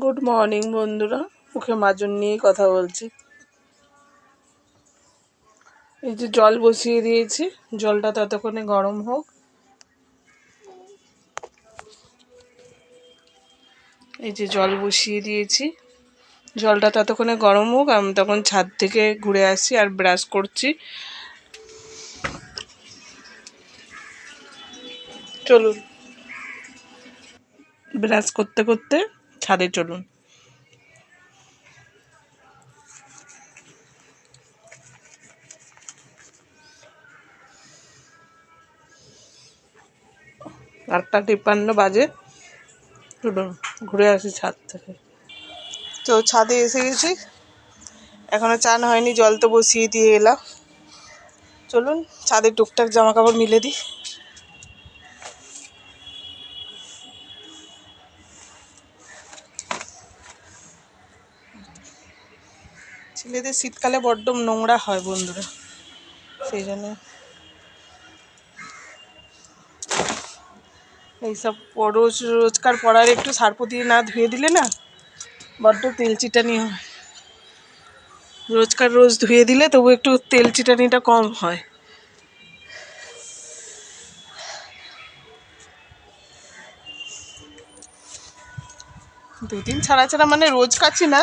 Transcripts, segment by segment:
Good morning বন্ধুরা, মুখে মাজন নিয়ে কথা বলছি। এই যে জল বসিয়ে দিয়েছি, জলটা ততক্ষণে গরম হোক। এই যে জল বসিয়ে দিয়েছি, জলটা ততক্ষণে গরম হোক। আমি তখন ছাদ থেকে ঘুরে আসি আর ব্রাশ করছি। চলুন, ব্রাশ করতে করতে ছাদে চলুন। আটটা 53 বাজে, চলুন ঘুরে আসি ছাদ থেকে। তো ছাদে এসে গেছি, এখনো চান হয়নি, জল তো বসিয়ে দিয়ে এলাম। চলুন ছাদে টুকটাক জামা কাপড় মিলে দিই। ছেলেদের শীতকালে বড্ড নোংরা হয় বন্ধুরা, সেই জন্য এইসব রোজকার পড়ার একটু সার্ফ দিয়ে না ধুয়ে দিলে না বড্ড তেল চিটানি হয়। রোজ ধুয়ে দিলে তবু একটু তেল চিটানিটা কম হয়। দুদিন ছাড়া ছাড়া মানে রোজ কাচি না,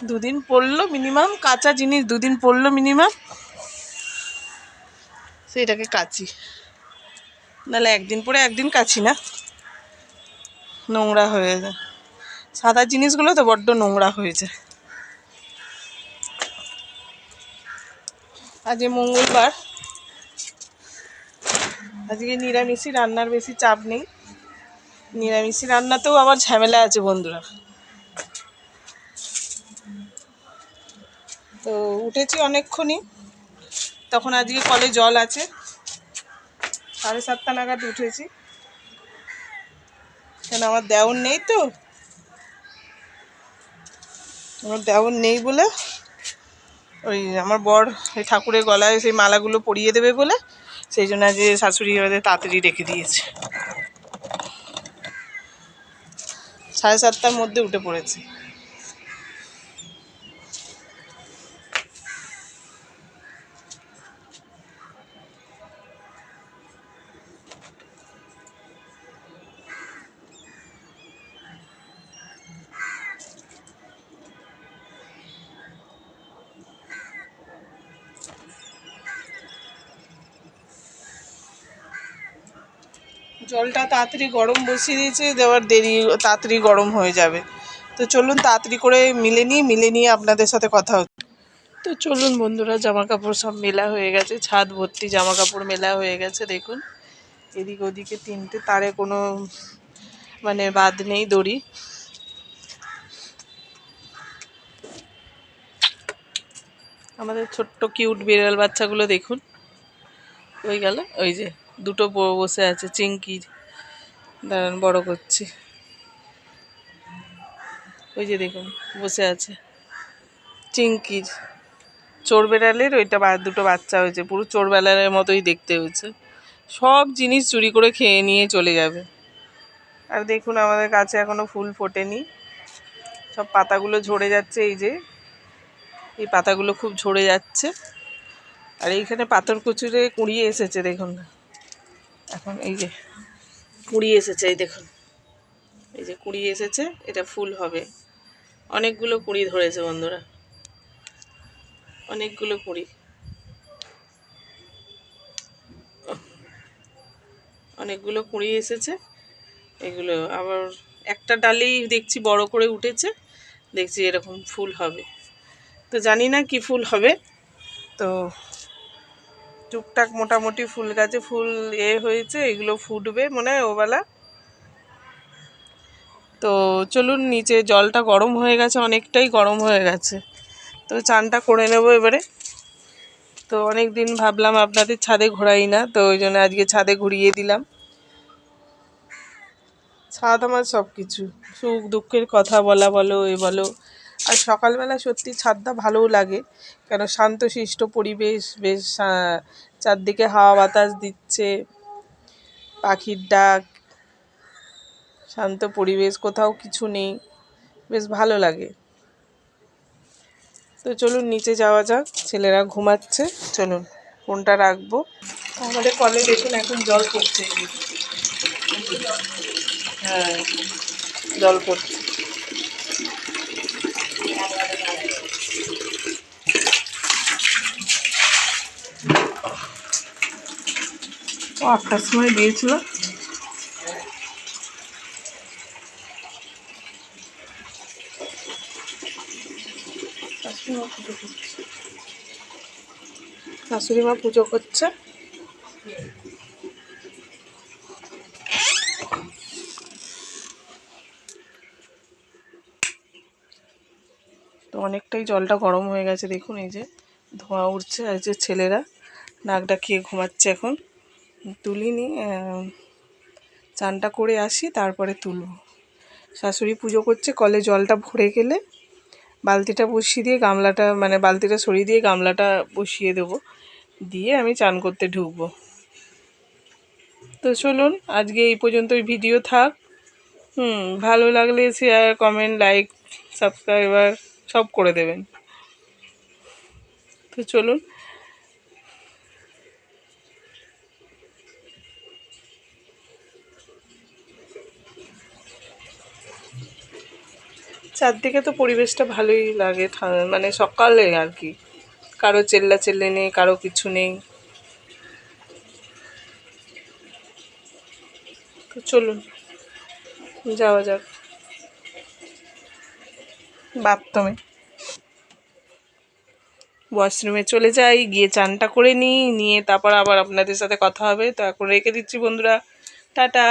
দুদিন পড়লো মিনিমাম, কাঁচা জিনিস দুদিন পড়লো মিনিমাম, সেইটাকে কাচি। নাহলে একদিন পরে একদিন কাচি না, নোংরা হয়ে যায়। সাদা জিনিসগুলো তো বড্ড নোংরা হয়ে যায়। আজ মঙ্গলবার, আজকে নিরামিষই রান্নার বেশি চাপ নেই। নিরামিষি রান্নাতেও আবার ঝামেলা আছে বন্ধুরা। তো উঠেছি অনেকক্ষণই, তখন আজকে কলে জল আছে, 7:30 নাগাদ উঠেছি। কেন আমার দেওর নেই, তো আমার দেওর নেই বলে ওই আমার বর ওই ঠাকুরের গলায় সেই মালাগুলো পরিয়ে দেবে বলে সেই জন্য আজকে শাশুড়ি ওদের তাড়াতাড়ি রেখে দিয়েছে। 7:30 মধ্যে উঠে পড়েছি। জলটা তাড়াতাড়ি গরম বসিয়ে দিয়েছে, দেওয়ার দেরি, তাড়াতাড়ি গরম হয়ে যাবে। তো চলুন তাড়াতাড়ি করে মিলে নিয়ে আপনাদের সাথে কথা হচ্ছে। তো চলুন বন্ধুরা, জামা কাপড় সব মেলা হয়ে গেছে, ছাদ ভর্তি জামা কাপড় মেলা হয়ে গেছে। দেখুন এদিক ওদিকে 3টে তারে কোনো মানে বাদ নেই দড়ি। আমাদের ছোট্ট কিউট বিড়াল বাচ্চাগুলো দেখুন, ওই গেল, ওই যে দুটো বসে আছে চিংকির, দাঁড়ান বড় করছি। ওই যে দেখুন বসে আছে চিংকির, চোর বেড়ালের ওইটা দুটো বাচ্চা হয়েছে, পুরো চোর বেড়ালের মতোই দেখতে হয়েছে। সব জিনিস চুরি করে খেয়ে নিয়ে চলে যাবে। আর দেখুন আমাদের কাছে এখনো ফুল ফোটেনি, সব পাতাগুলো ঝরে যাচ্ছে। এই যে এই পাতাগুলো খুব ঝরে যাচ্ছে। আর এইখানে পাথর কুচুরে কুড়িয়ে এসেছে, দেখুন না এখন এই যে কুড়িয়ে এসেছে, এই দেখুন এই যে কুড়িয়ে এসেছে, এটা ফুল হবে। অনেকগুলো কুড়ি ধরেছে বন্ধুরা, অনেকগুলো কুড়ি, অনেকগুলো কুড়ি এসেছে। এগুলো আবার একটা ডালেই দেখছি বড় করে উঠেছে, দেখছি এরকম ফুল হবে। তো জানি না কি ফুল হবে, তো টুকটাক মোটামুটি ফুল গাছে ফুল হয়েছে, এগুলো ফুটবে মনে হয় ওবেলা। তো চলুন, নিচে জলটা গরম হয়ে গেছে, অনেকটাই গরম হয়ে গেছে। তো চানটা করে নেব এবারে। তো অনেক দিন ভাবলাম আপনাদের ছাদে ঘোরাই না, তো ওই জন্য আজকে ছাদে ঘুরিয়ে দিলাম। ছাদ আমার সব কিছু, সুখ দুঃখের কথা বলা বলো এ বলো। আর সকালবেলা সত্যি ছাদটা ভালোও লাগে, কেন শান্তশিষ্ট পরিবেশ, বেশ চারদিকে হাওয়া বাতাস দিচ্ছে, পাখির ডাক, শান্ত পরিবেশ, কোথাও কিছু নেই, বেশ ভালো লাগে। তো চলুন নিচে যাওয়া যাক, ছেলেরা ঘুমাচ্ছে। চলুন ফোনটা রাখবো। আমাদের কলে দেখুন এখন জল পড়ছে। হ্যাঁ, জল পড়ছে। ও 8টার সময় দিয়েছিল। শাশুড়ি মা পুজো করছে। তো অনেকটাই জলটা গরম হয়ে গেছে, দেখুন এই যে ধোঁয়া উঠছে। আর যে ছেলেরা নাক ডাকিয়ে ঘুমাচ্ছে, এখন তুলিনি, চানটা করে আসি তারপরে তুলব। শাশুড়ি পুজো করছে, কলে জলটা ভরে গেলে বালতিটা বসিয়ে দিয়ে গামলাটা, মানে বালতিটা সরিয়ে দিয়ে গামলাটা বসিয়ে দেবো, দিয়ে আমি চান করতে ঢুকবো। তো চলুন আজকে এই পর্যন্তই ভিডিও থাক। ভালো লাগলে শেয়ার, কমেন্ট, লাইক, সাবস্ক্রাইবার সব করে দেবেন। তো চলুন। চারদিকে তো পরিবেশটা ভালোই লাগে, মানে সকালে আর কি, কারো চেল্লা চেল্লে নেই, কারো কিছু নেই। তো চলুন যাওয়া যাক বাথরুমে, ওয়াশরুমে চলে যাই, গিয়ে চানটা করে নিই, নিয়ে তারপর আবার আপনাদের সাথে কথা হবে। তো এখন রেখে দিচ্ছি বন্ধুরা, টাটা।